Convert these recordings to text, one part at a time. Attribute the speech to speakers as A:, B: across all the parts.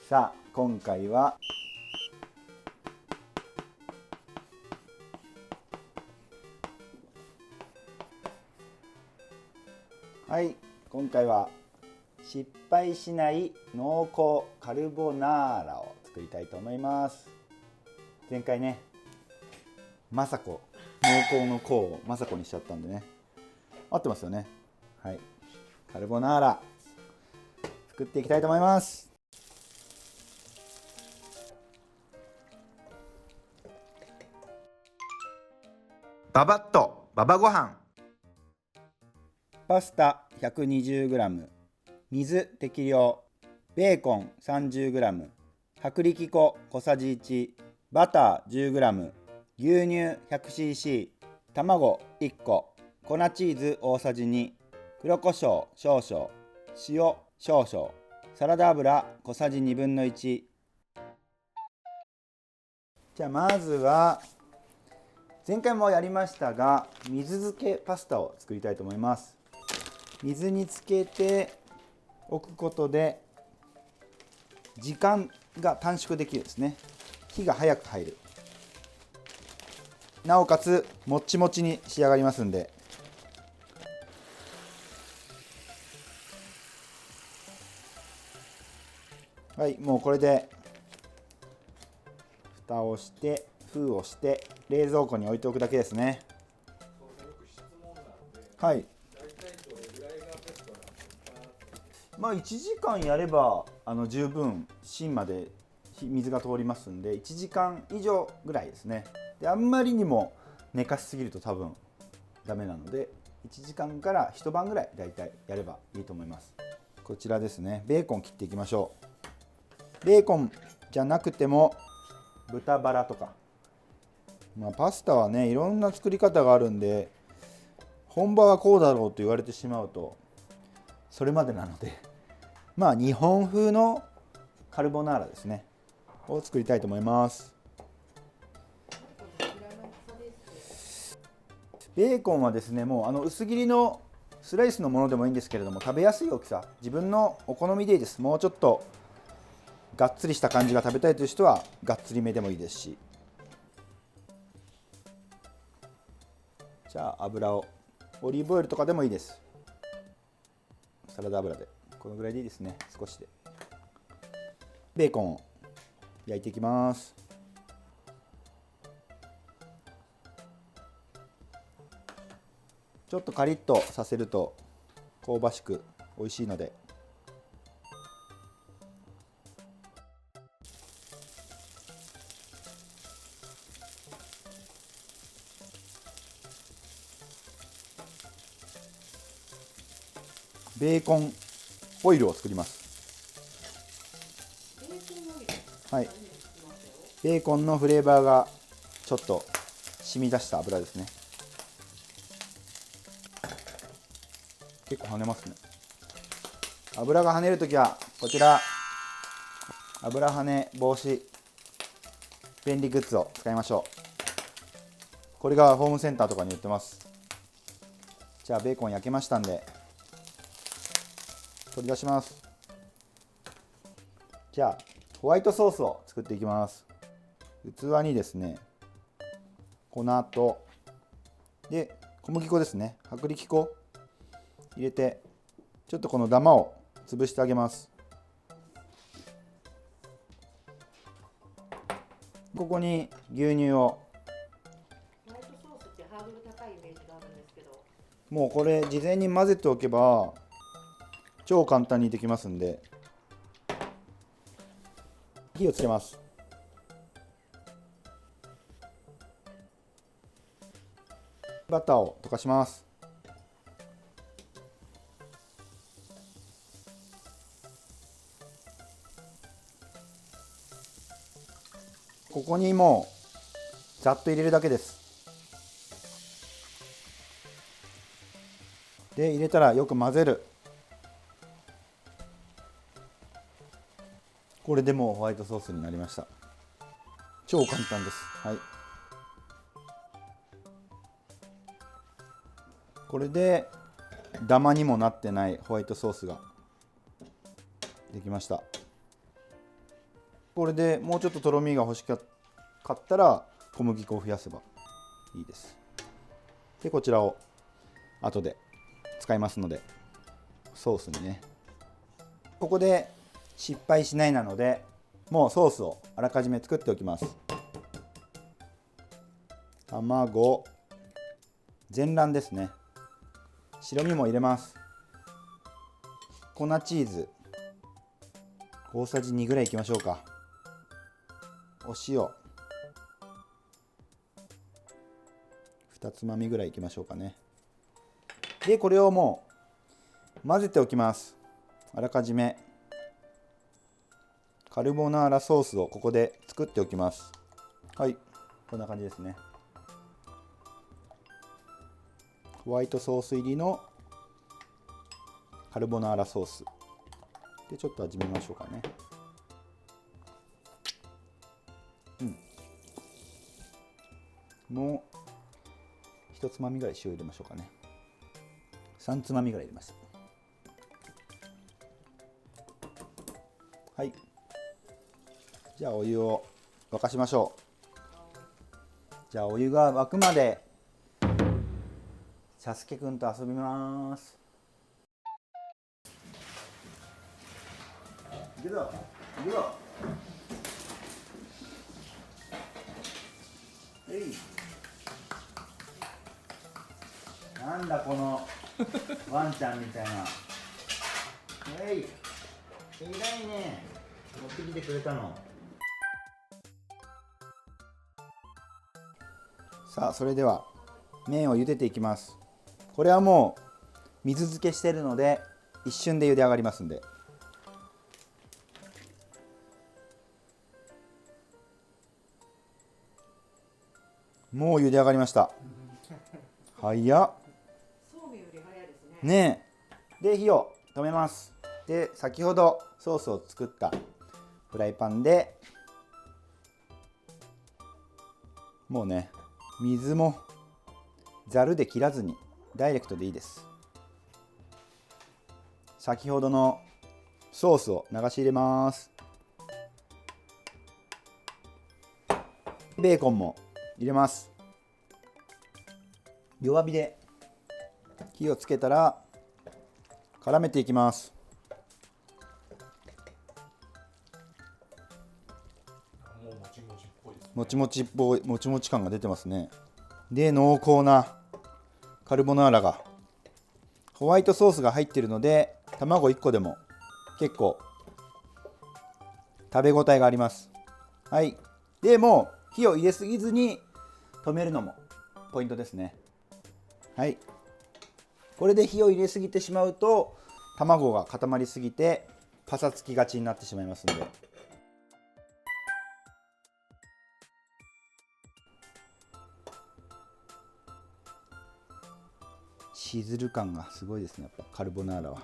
A: さあ今回は今回は失敗しない濃厚カルボナーラを作りたいと思います。前回ね雅子、濃厚の濃を雅子にしちゃったんでね、合ってますよね。はい、カルボナーラ作っていきたいと思います。
B: ババッとババご飯。
A: パスタ 120g、 水適量、ベーコン 30g、 薄力粉小さじ1、バター 10g、 牛乳 100cc、 卵1個、粉チーズ大さじ2、黒胡椒少々、塩少々、サラダ油小さじ1/2。じゃあまずは前回もやりましたが水漬けパスタを作りたいと思います。水につけておくことで時間が短縮できるですね。火が早く入る、なおかつもっちもちに仕上がりますんで。はい、もうこれで蓋をして封をして冷蔵庫に置いておくだけですね。はい、まあ1時間やれば十分芯まで水が通りますんで、1時間以上ぐらいですね。であんまりにも寝かしすぎると多分ダメなので、1時間から一晩ぐらいだいたいやればいいと思います。こちらですね、ベーコン切っていきましょう。ベーコンじゃなくても豚バラとか、パスタはねいろんな作り方があるんで、本場はこうだろうと言われてしまうとそれまでなので、日本風のカルボナーラですねを作りたいと思います。ベーコンはですね、もう薄切りのスライスのものでもいいんですけれども、食べやすい大きさ、自分のお好みでいいです。もうちょっとがっつりした感じが食べたいという人はがっつりめでもいいですし。じゃあ油を、オリーブオイルとかでもいいです。サラダ油でこのぐらいでいいですね。少しでベーコンを焼いていきます。ちょっとカリッとさせると香ばしく美味しいので。ベーコンオイルを作ります。はい、ベーコンのフレーバーがちょっと染み出した油ですね。結構跳ねますね。油が跳ねるときはこちら、油跳ね防止便利グッズを使いましょう。これがホームセンターとかに売ってます。じゃあベーコン焼けましたんで取り出します。じゃあホワイトソースを作っていきます。器にですね、粉とで小麦粉ですね、薄力粉入れて、ちょっとこのダマを潰してあげます。ここに牛乳を、
C: ホワイトソースってハードル高いイメージがあるんですけど、
A: もうこれ事前に混ぜておけば超簡単にできますんで、火をつけます。バターを溶かします。ここにもうざっと入れるだけです。で入れたらよく混ぜる。これでもうホワイトソースになりました。超簡単です。はい、これでダマにもなってないホワイトソースができました。これでもうちょっととろみが欲しかったら小麦粉を増やせばいいです。でこちらを後で使いますので、ソースにね、ここで失敗しないなのでもうソースをあらかじめ作っておきます。卵、全卵ですね。白身も入れます。粉チーズ大さじ2ぐらいいきましょうか。お塩2つまみぐらいいきましょうかね。でこれをもう混ぜておきます。あらかじめカルボナーラソースをここで作っておきます。はい、こんな感じですね。ホワイトソース入りのカルボナーラソースでちょっと味見ましょうかね。もう一つまみぐらい塩入れましょうかね。3つまみぐらい入れます。はい、じゃあお湯を沸かしましょう。じゃあお湯が沸くまでサスケくんと遊びます。いくぞいくぞ。なんだこのワンちゃんみたいな。偉いね、持ってきてくれたの。さあそれでは麺を茹でていきます。これはもう水漬けしてるので一瞬で茹で上がりますんで。もう茹で上がりました。早っ。
C: そうめんより早いですね。
A: ねえ。で火を止めます。で先ほどソースを作ったフライパンでもうね、水もざるで切らずにダイレクトでいいです。先ほどのソースを流し入れます。ベーコンも入れます。弱火で火をつけたら絡めていきます。もちもちっぽい、もちもち感が出てますね。で濃厚なカルボナーラが、ホワイトソースが入っているので卵1個でも結構食べ応えがあります。はい、でもう火を入れすぎずに止めるのもポイントですね。はい、これで火を入れすぎてしまうと卵が固まりすぎてパサつきがちになってしまいますので。しずる感がすごいですね、やっぱカルボナーラは。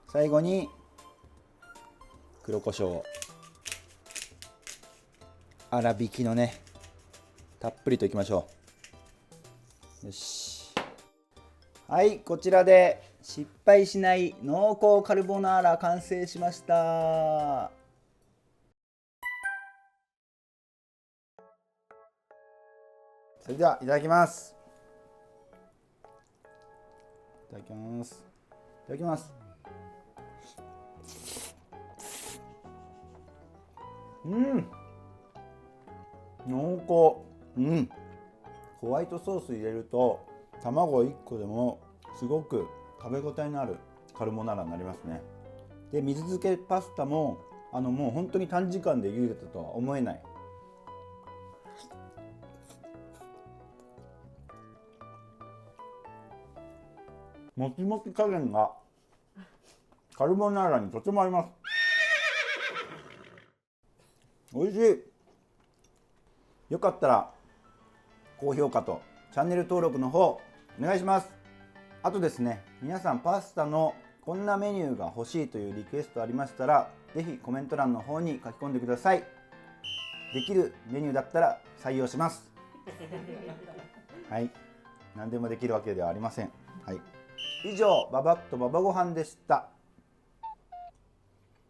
A: 最後に黒胡椒を粗挽きのね、たっぷりといきましょう。よし、はい、こちらで失敗しない濃厚カルボナーラ完成しました。それではいただきます。いただきます。いただきます。濃厚。ホワイトソース入れると卵1個でもすごく食べ応えのあるカルボナーラになりますね。で水漬けパスタももう本当に短時間で茹でたとは思えない。もちもち加減がカルボナーラにとても合います。美味しい。よかったら高評価とチャンネル登録の方お願いします。あとですね、皆さんパスタのこんなメニューが欲しいというリクエストありましたら、ぜひコメント欄の方に書き込んでください。できるメニューだったら採用します。はい、何でもできるわけではありません。はい、以上ババッとババご飯でした。